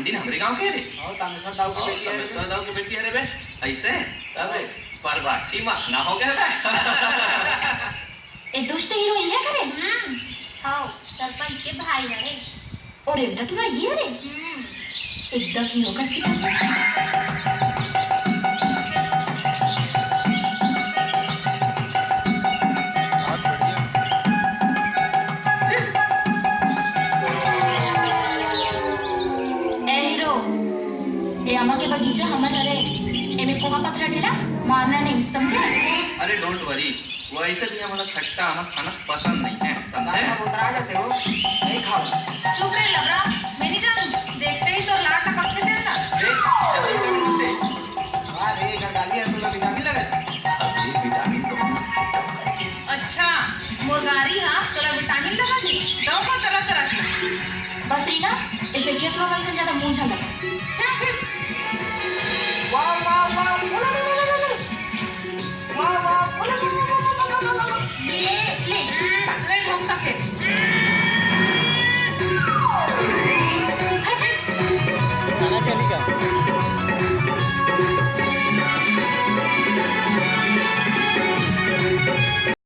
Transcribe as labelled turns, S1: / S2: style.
S1: मंडी ने हमरे गांव के रे
S2: और तमेशा दाऊ के बेटी है
S1: तमेशा दाऊ के बेटी है रे बे ऐसे तबे परवाटी मखना हो गया बे
S3: ए दुष्ट हीरो ये करे
S4: हां सरपंच के भाई रे
S3: और एटा तुरा ये रे एकदम हीरो का स्टिक के बगीचा हमन हरे एमे कोहा पत्रा ढेला मारना नहीं समझे।
S1: अरे डोंट वरी वो ऐसे भी हमारा खट्टा हमें खाना पसंद नहीं है समझे।
S2: आप उतरा जाते हो नहीं खाओ
S4: चुप रह लबरा मेरी जान देखते ही तो लाट टपक के देना
S2: अरे इधर डाली है तो विटामिन लगा
S1: अभी विटामिन तो
S4: अच्छा मुर्गारी हां तोला विटामिन लगा दी दवा का तरह तरह
S3: बस रीना इसे खेत में ज्यादा मुंह झलक